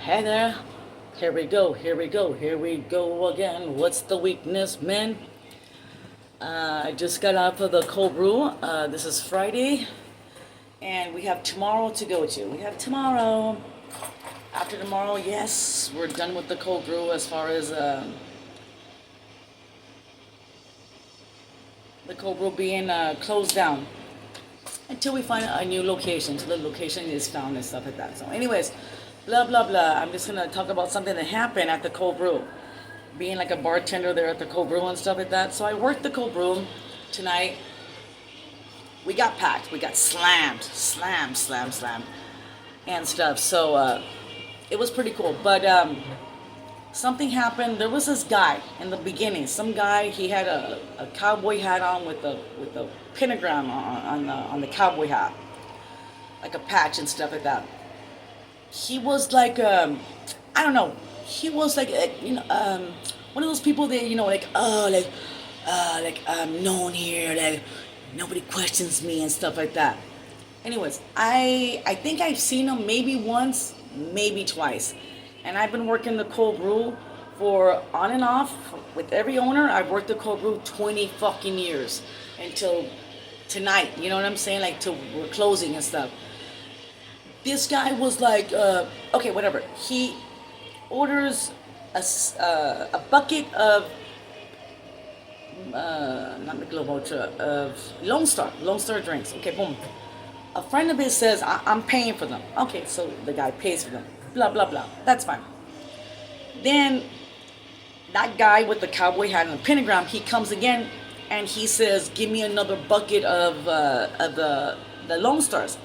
Hey there. Here we go, here we go, here we go again. What's the weakness, men? I just got off of the cold brew. This is Friday, and we have tomorrow to go to. We have tomorrow. After tomorrow, yes, we're done with the cold brew as far as the cold brew being closed down until we find a new location. So the location is found and stuff like that. So, anyways, blah blah blah. I'm just gonna talk about something that happened at the cold brew. Being like a bartender there at the cold brew and stuff like that. So I worked the cold brew tonight. We got packed. We got slammed, and stuff. So it was pretty cool. But something happened. There was this guy in the beginning. Some guy. He had a cowboy hat on with the pentagram on the cowboy hat, like a patch and stuff like that. He was like I don't know. He was like one of those people that like I'm known here, like nobody questions me and stuff like that. Anyways, I think I've seen him maybe once, maybe twice, and I've been working the cold brew for on and off with every owner. I've worked the cold brew 20 fucking years until tonight. You know what I'm saying? Like till we're closing and stuff. This guy was like, okay, whatever. He orders a bucket of, not Michelob Ultra, of Lone Star drinks. Okay, boom. A friend of his says, I'm paying for them. Okay, so the guy pays for them. Blah, blah, blah. That's fine. Then that guy with the cowboy hat and the pentagram, he comes again and he says, give me another bucket of the Lone Stars.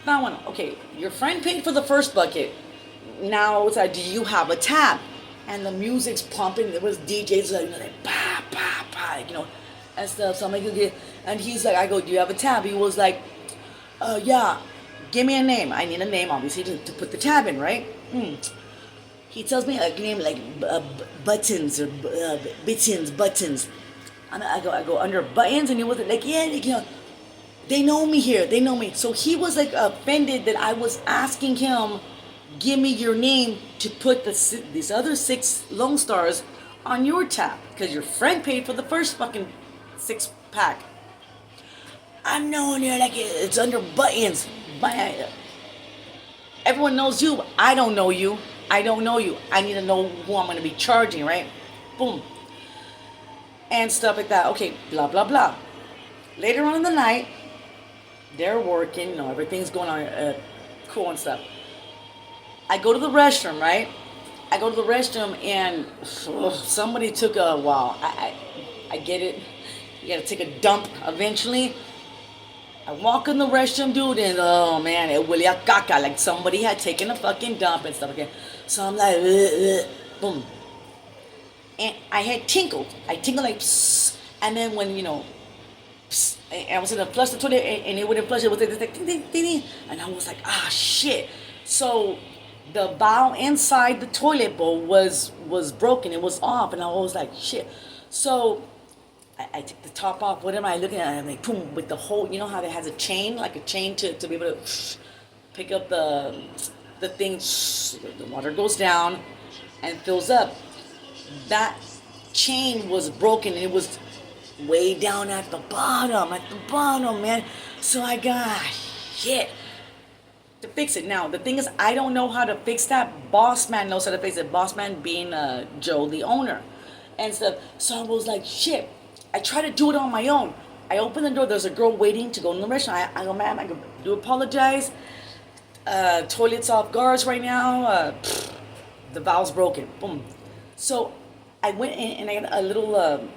Now, one, okay, your friend paid for the first bucket. Now it's like, do you have a tab? And the music's pumping. There was DJs like, bah, bah, bah, and stuff. So I'm like, okay. And he's like, I go, do you have a tab? He was like, yeah, give me a name. I need a name, obviously, to put the tab in, right? He tells me a name like Buttons or Buttons. And I go under Buttons, and he was like, yeah, they know me here. They know me. So he was like offended that I was asking him, give me your name to put these other 6 Lone Stars on your tab. Because your friend paid for the first fucking 6-pack. I'm known here like it's under Buttons. Everyone knows you. I don't know you. I don't know you. I need to know who I'm going to be charging, right? Boom. And stuff like that. Okay, blah, blah, blah. Later on in the night, they're working, everything's going on cool and stuff. I go to the restroom, right? I go to the restroom and somebody took a, wow, I get it. You gotta take a dump eventually. I walk in the restroom, dude, and oh man, it huele a caca, like somebody had taken a fucking dump and stuff again. So I'm like, boom. And I had tinkled. I tinkled like, psst. And then when, I was gonna flush the toilet and it wouldn't flush. It was like ding, ding, ding, ding. And I was like, shit. So the valve inside the toilet bowl was broken. It was off, and I was like, shit. So I took the top off. What am I looking at? I'm like, boom, with the whole. You know how it has a chain, like a chain to be able to pick up the thing. The water goes down and fills up. That chain was broken, and it was way down at the bottom, man. So I got shit to fix it. Now the thing is, I don't know how to fix that. Boss man knows how to fix it. Boss man being Joe, the owner, and stuff. So I was like, shit. I try to do it on my own. I open the door. There's a girl waiting to go in the restaurant. I go, ma'am, I do apologize. Toilet's off guards right now. The valve's broken. Boom. So I went in and I got a little.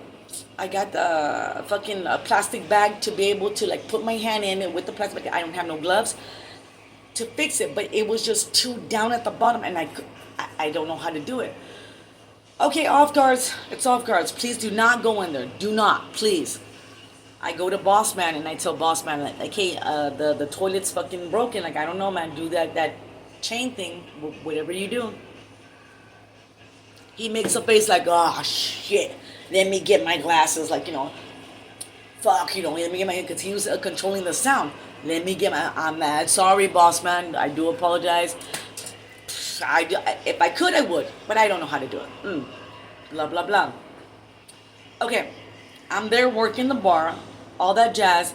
I got the fucking plastic bag to be able to like put my hand in it with the plastic bag. I don't have no gloves to fix it, but it was just too down at the bottom, and I don't know how to do it. Okay, off guards. It's off guards. Please do not go in there. Do not, please. I go to boss man and I tell boss man like, hey, the toilet's fucking broken. Like, I don't know, man. Do that chain thing, whatever you do. He makes a face like, oh shit. Let me get my glasses, like, fuck, let me get my, because he was controlling the sound. Let me get my, I'm mad. Sorry, boss man. I do apologize. If I could, I would, but I don't know how to do it. Blah blah blah. Okay, I'm there working the bar, all that jazz,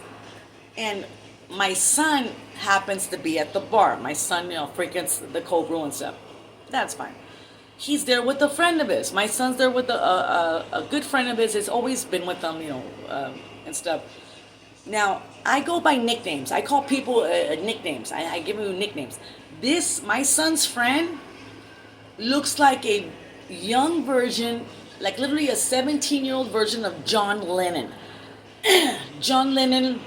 and my son happens to be at the bar. My son, frequents the Cold Brew and stuff. That's fine. He's there with a friend of his. My son's there with a good friend of his. Has always been with them, and stuff. Now, I go by nicknames. I call people nicknames. I give you nicknames. My son's friend looks like a young version, like literally a 17-year-old version of John Lennon. John Lennon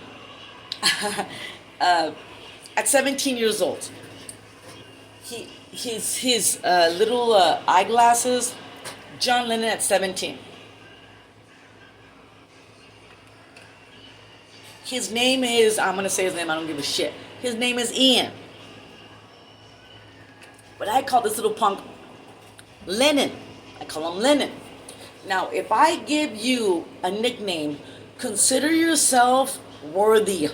at 17 years old. His little eyeglasses, John Lennon at 17. His name is, I'm going to say his name, I don't give a shit. His name is Ian. But I call this little punk Lennon. I call him Lennon. Now, if I give you a nickname, consider yourself worthy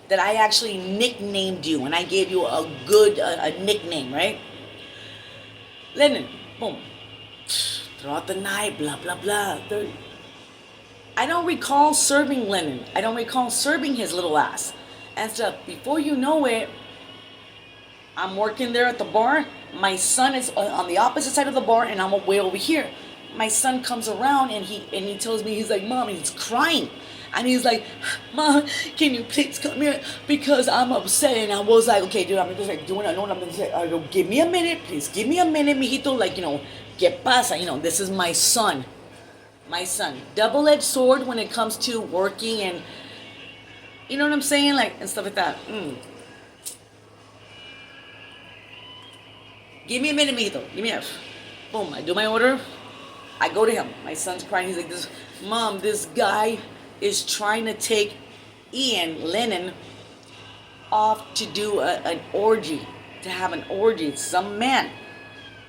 that I actually nicknamed you and I gave you a good a nickname, right? Lennon, boom. Throughout the night, blah, blah, blah. I don't recall serving Lennon. I don't recall serving his little ass. And so before you know it, I'm working there at the bar. My son is on the opposite side of the bar, and I'm way over here. My son comes around, and he tells me, he's like, Mom, and he's crying. And he's like, Mom, can you please come here? Because I'm upset. And I was like, okay, dude, I'm just like doing, I know what I'm going to say. I go, give me a minute, please. Give me a minute, mijito. Like, ¿qué pasa? This is my son. My son. Double-edged sword when it comes to working and, you know what I'm saying? Like, and stuff like that. Give me a minute, mijito. Give me a... Boom, I do my order. I go to him. My son's crying. He's like, Mom, this guy is trying to take Ian Lennon off to do an orgy, to have an orgy. Some man.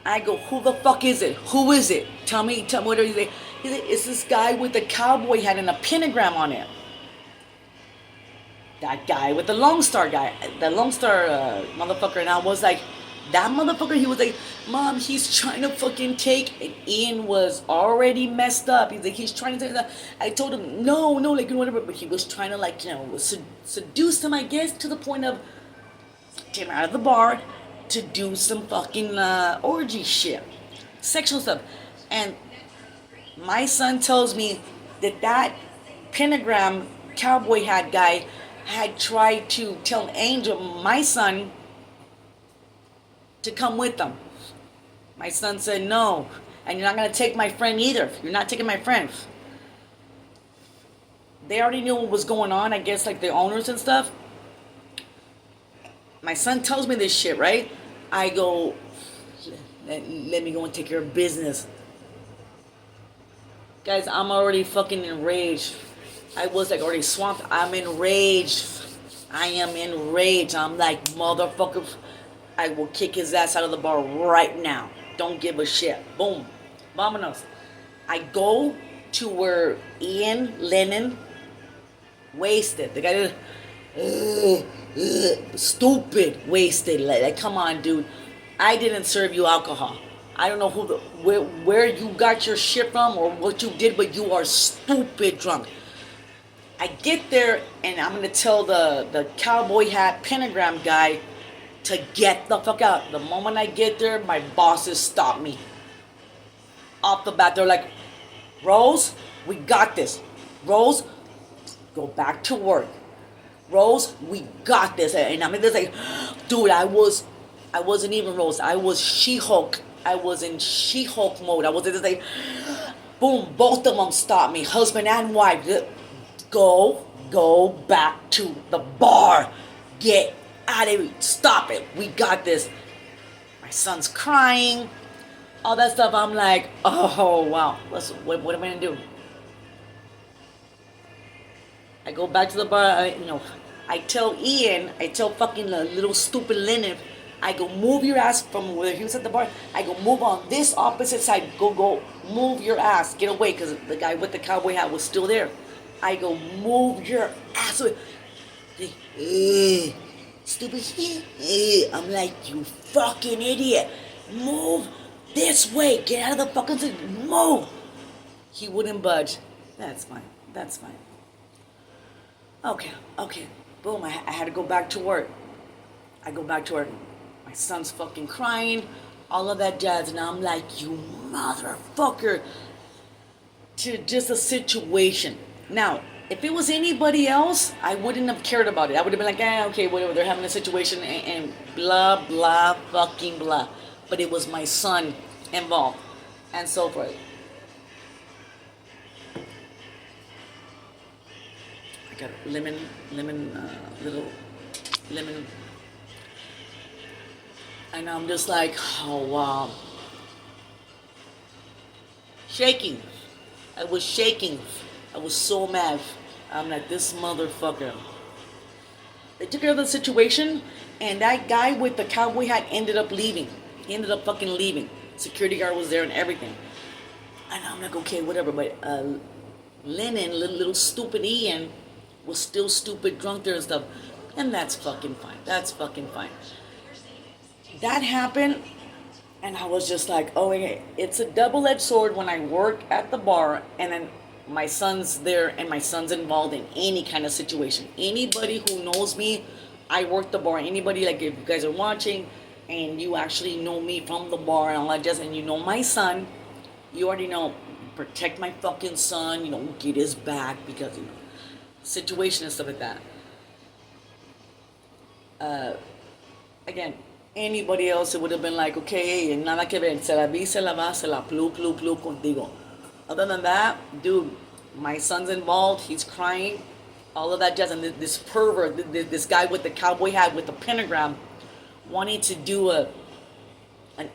I go, who the fuck is it? Who is it? Tell me what are you saying? He's like, it's this guy with the cowboy hat and a pentagram on it. That guy with the Lone Star guy, the Lone Star motherfucker. And I was like, that motherfucker, he was like, Mom, he's trying to fucking take, and Ian was already messed up. He's like, he's trying to take that. I told him, no, like, whatever, but he was trying to, like, seduce him, I guess, to the point of take him out of the bar to do some fucking orgy shit, sexual stuff. And my son tells me that pentagram cowboy hat guy had tried to tell Angel, my son, to come with them. My son said no, and you're not going to take my friend either. You're not taking my friend. They already knew what was going on, I guess, like the owners and stuff. My son tells me this shit, right? I go, let me go and take care of business. Guys, I'm already fucking enraged. I was like already swamped. I'm enraged. I am enraged. I'm like, motherfucker, I will kick his ass out of the bar right now. Don't give a shit. Boom. Vámonos. I go to where Ian Lennon, wasted. The guy stupid, wasted. Like, come on, dude. I didn't serve you alcohol. I don't know where you got your shit from or what you did, but you are stupid drunk. I get there and I'm gonna tell the cowboy hat pentagram guy to get the fuck out. The moment I get there, my bosses stop me. Off the bat, they're like, Rose, we got this. Rose, go back to work. Rose, we got this. And I'm just like, dude, I wasn't even Rose. I was She-Hulk. I was in She-Hulk mode. I was just like, boom, both of them stopped me. Husband and wife. Go back to the bar. Get out of here. Stop it. We got this. My son's crying. All that stuff. I'm like, oh, wow. What am I going to do? I go back to the bar. I tell Ian, I tell fucking little stupid Lennon, I go, move your ass from where he was at the bar. I go, move on this opposite side. Go, move your ass. Get away, because the guy with the cowboy hat was still there. I go, move your ass away. Stupid shit. I'm like, you fucking idiot. Move this way. Get out of the fucking seat. Move. He wouldn't budge. That's fine. That's fine. Okay, okay. Boom, I had to go back to work. I go back to work. My son's fucking crying. All of that jazz. And I'm like, you motherfucker. To just a situation. Now, if it was anybody else, I wouldn't have cared about it. I would have been like, okay, whatever. They're having a situation and blah, blah, fucking blah. But it was my son involved. And so forth. I got a little lemon. And I'm just like, oh wow. Shaking. I was shaking. I was so mad. I'm like, this motherfucker. They took care of the situation, and that guy with the cowboy hat ended up leaving. He ended up fucking leaving. Security guard was there and everything. And I'm like, okay, whatever. But Lennon, little stupid Ian, was still stupid drunk there and stuff. And that's fucking fine. That's fucking fine. That happened, and I was just like, oh, okay. It's a double-edged sword when I work at the bar and then my son's there and my son's involved in any kind of situation. Anybody who knows me, I work the bar. Anybody, like if you guys are watching and you actually know me from the bar and all that jazz, and you know my son, you already know, protect my fucking son, get his back because, situation and stuff like that. Again, anybody else, it would have been like, okay, nada que ver, se la vi, se la va, se la plu contigo. Other than that, dude, my son's involved, he's crying, all of that jazz, and this pervert, this guy with the cowboy hat with the pentagram, wanting to do an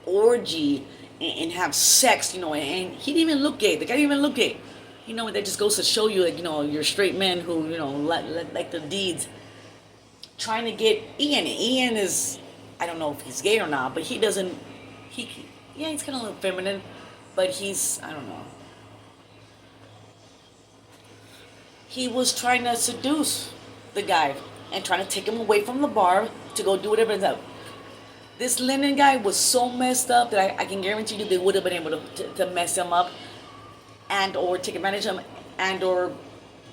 orgy and have sex, and he didn't even look gay. The guy didn't even look gay. That just goes to show you, like, you're straight men who, like the deeds. Trying to get Ian. Ian is, I don't know if he's gay or not, but he doesn't, he's kind of a little feminine, but he's, I don't know. He was trying to seduce the guy and trying to take him away from the bar to go do whatever. This Lennon guy was so messed up that I can guarantee you they would have been able to mess him up and or take advantage of him and or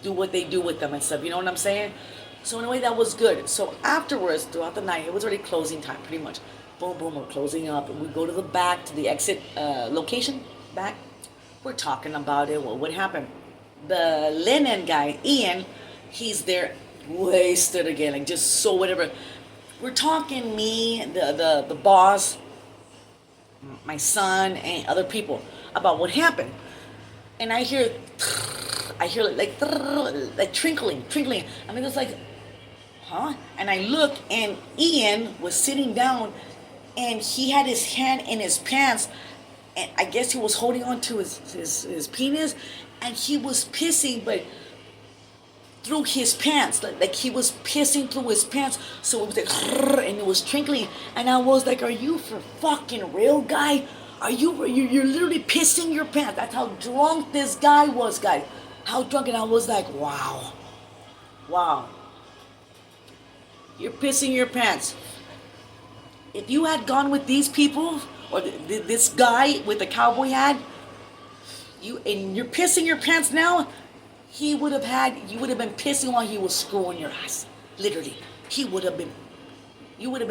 do what they do with them and stuff. You know what I'm saying? So in a way that was good. So afterwards, throughout the night, it was already closing time pretty much. Boom, boom, we're closing up. We go to the back, to the exit location, back. We're talking about it. Well, what happened? The Lennon guy, Ian, he's there wasted again, like just so whatever. We're talking, me, the boss, my son, and other people about what happened. And I hear like trickling. I mean, it's like, huh? And I look, and Ian was sitting down, and he had his hand in his pants, and I guess he was holding on to his penis, and he was pissing, but through his pants, like he was pissing through his pants, so it was like, and it was trickling, and I was like, are you for fucking real, guy? You're literally pissing your pants? That's how drunk this guy was, guys. How drunk, and I was like, wow. You're pissing your pants. If you had gone with these people, or this guy with the cowboy hat, and you're pissing your pants now, you would have been pissing while he was screwing your ass. Literally. You would have been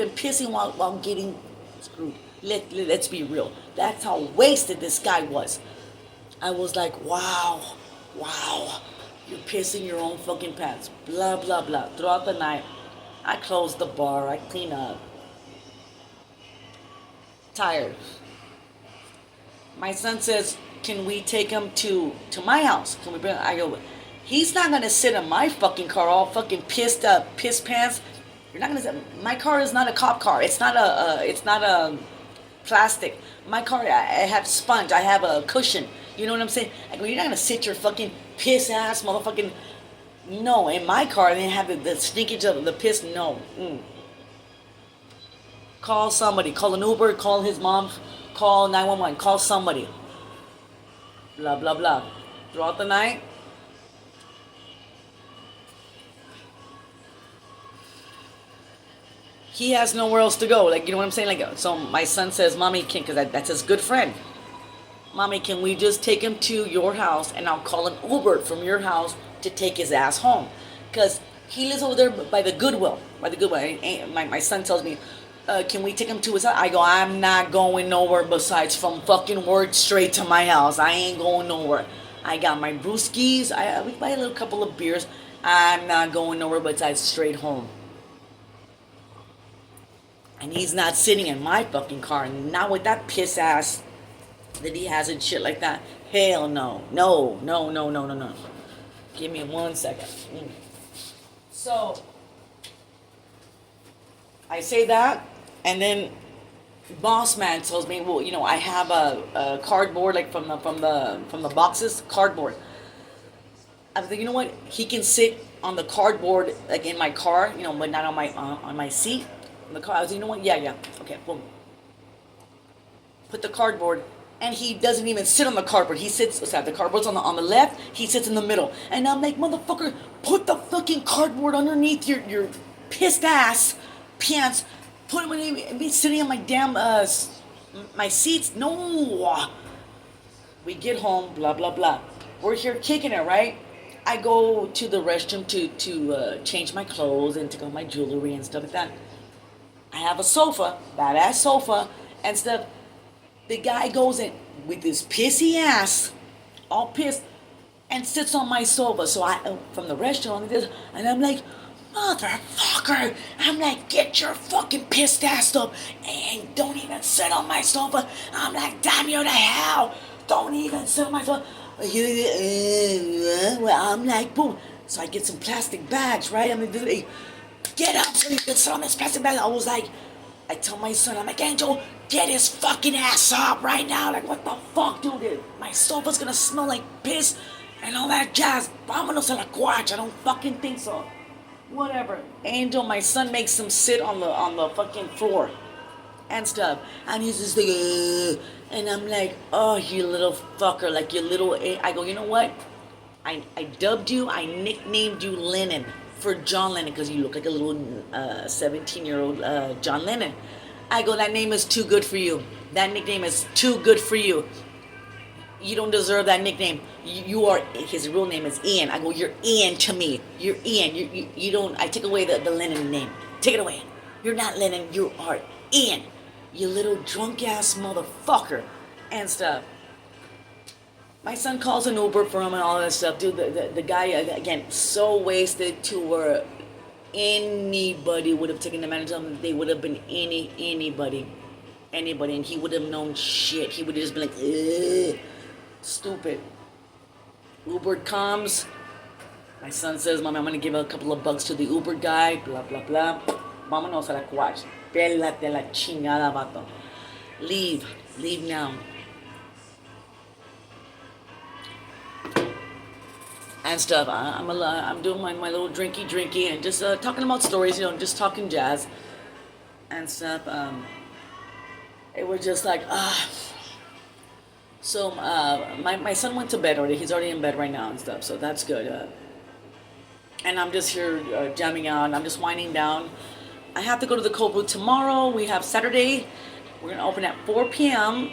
pissing while getting screwed. Let's be real. That's how wasted this guy was. I was like, wow. You're pissing your own fucking pants. Blah, blah, blah. Throughout the night, I closed the bar. I clean up. Tired. My son says, can we take him to my house? Can we bring him? I go, he's not going to sit in my fucking car all fucking piss pants. You're not going to sit. My car is not a cop car. It's not a plastic. My car, I have sponge. I have a cushion. You know what I'm saying? I go, you're not going to sit your fucking piss ass motherfucking. No, in my car, they have the sneakage of the piss. No. Call somebody. Call an Uber. Call his mom. Call 911. Call somebody. Blah, blah, blah. Throughout the night, he has nowhere else to go. Like, you know what I'm saying? Like, so my son says, "Mommy, can," because that's his good friend. "Mommy, can we just take him to your house and I'll call an Uber from your house to take his ass home?" Because he lives over there by the Goodwill. By the Goodwill. My son tells me, "Can we take him to his house?" I go, "I'm not going nowhere besides from fucking work straight to my house. I ain't going nowhere. I got my brewskis. We buy a little couple of beers. I'm not going nowhere besides straight home." And he's not sitting in my fucking car. Not with that piss ass that he has and shit like that. Hell no. No, no, no, no, no, no. Give me 1 second. So, I say that, and then boss man tells me, "Well, I have a cardboard, like from the boxes, cardboard." I was like, "You know what? He can sit on the cardboard, like in my car, but not on my seat in the car." I was like, "You know what? Yeah, yeah, okay, boom." Put the cardboard, and he doesn't even sit on the cardboard. He sits. Sorry, the cardboard's on the left. He sits in the middle, and I'm like, "Motherfucker, put the fucking cardboard underneath your pissed ass pants. Put him in me sitting on my damn my seats. No." We get home, blah blah blah. We're here kicking it, right? I go to the restroom to change my clothes and take off my jewelry and stuff like that. I have a sofa, badass sofa, and stuff. The guy goes in with his pissy ass, all pissed, and sits on my sofa. So I, from the restaurant, and I'm like, "Motherfucker!" I'm like, "Get your fucking pissed ass up and don't even sit on my sofa." I'm like, "Damn you to hell! Don't even sit on my sofa." Well, I'm like, boom. So I get some plastic bags, right? I'm like, "Get up so you can sit on this plastic bag." I tell my son, I'm like, "Angel, get his fucking ass up right now." Like, what the fuck, dude? My sofa's gonna smell like piss and all that jazz. Vámonos a la cuacha. I don't fucking think so. Whatever. Angel, my son makes him sit on the fucking floor and stuff. And he's just like, "Ugh." And I'm like, "Oh, you little fucker. Like, you little." I go, "You know what? I dubbed you, I nicknamed you Lennon for John Lennon because you look like a little 17-year-old John Lennon." I go, "That name is too good for you. That nickname is too good for you. You don't deserve that nickname. You are," his real name is Ian. I go, "You're Ian to me. You're Ian. You don't," I take away the Lennon name. Take it away. "You're not Lennon. You are Ian. You little drunk ass motherfucker," and stuff. My son calls an Uber for him and all that stuff. Dude, the guy, again, so wasted to where anybody would have taken advantage of him. They would have been anybody. And he would have known shit. He would have just been like, "Ugh, stupid." Uber comes. My son says, "Mommy, I'm going to give a couple of bucks to the Uber guy, blah, blah, blah. Vámonos a la cuach. Pélate la chingada, vato. Leave. Leave now." And stuff. I'm doing my little drinky and just talking about stories, just talking jazz and stuff. It was just like, So my son went to bed already. He's already in bed right now and stuff. So that's good. And I'm just here jamming out. I'm just winding down. I have to go to the Cold Brew tomorrow. We have Saturday. We're gonna open at 4 p.m.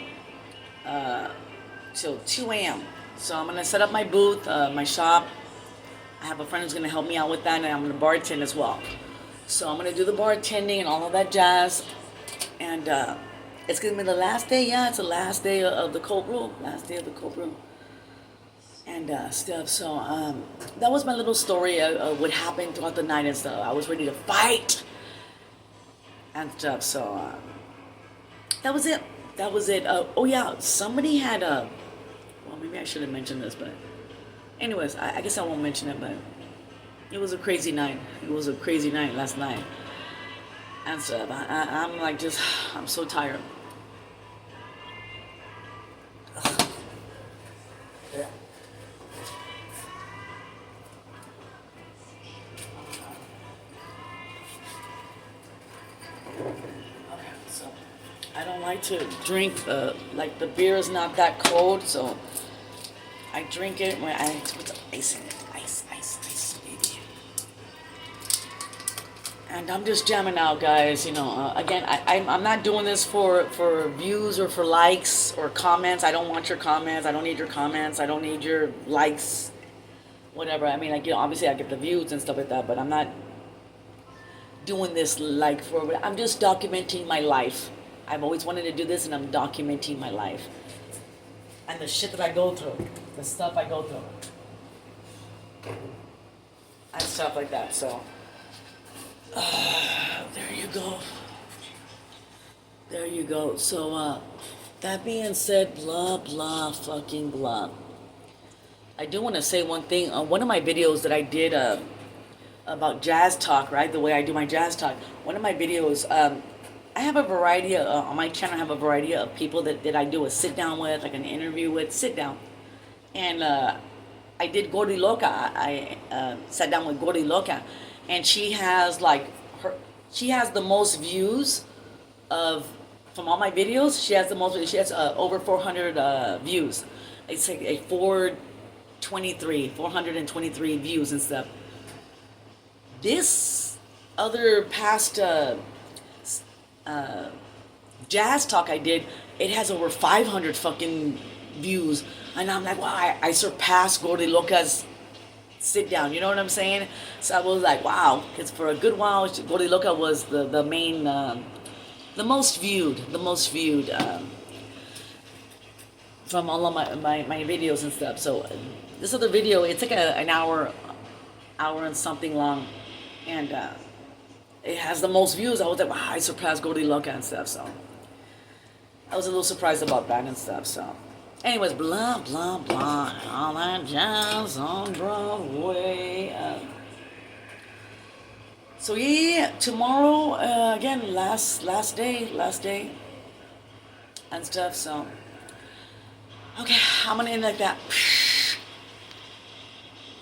Till 2 a.m. So I'm gonna set up my booth, my shop. I have a friend who's gonna help me out with that, and I'm gonna bartend as well. So I'm gonna do the bartending and all of that jazz. And it's gonna be the last day. Yeah, it's the last day of the Cold Brew. Last day of the Cold Brew. And stuff. So that was my little story of what happened throughout the night and stuff. I was ready to fight and stuff. So that was it. That was it. Oh yeah, somebody had well, maybe I should have mentioned this, but anyways, I guess I won't mention it. But it was a crazy night. It was a crazy night last night and stuff. I'm like I'm so tired. Yeah. I don't like to drink, like the beer is not that cold, so I drink it when I put the ice in it. Ice, baby. And I'm just jamming out, guys. Again, I'm not doing this for views or for likes or comments. I don't want your comments. I don't need your comments. I don't need your likes, whatever. I mean, obviously I get the views and stuff like that, but I'm not doing this like for. I'm just documenting my life. I've always wanted to do this, and I'm documenting my life and the shit that I go through, the stuff I go through, and stuff like that. So. There you go. There you go. So, that being said, blah, blah, fucking blah. I do want to say one thing. One of my videos that I did about jazz talk, right? The way I do my jazz talk. One of my videos, I have a variety on my channel. I have a variety of people that I do a sit down with, like an interview with, sit down. And I did Gordy Loca. I sat down with Gordy Loca. And she has she has the most views from all my videos. She has the most. She has over 400 views. It's like a 423 views and stuff. This other past jazz talk I did, it has over 500 fucking views, and I'm like, wow, I surpassed Gordy Loca's sit down, you know what I'm saying? So I was like, wow, because for a good while, Gordy Loca was the main, the most viewed from all of my videos and stuff. So this other video, it's like an hour and something long, and it has the most views. I was like, wow, I surpassed Gordy Loca and stuff. So I was a little surprised about that and stuff. So. Anyways, blah, blah, blah, all that jazz on Broadway. So yeah, tomorrow, again, last day, and stuff, so. Okay, I'm gonna end like that.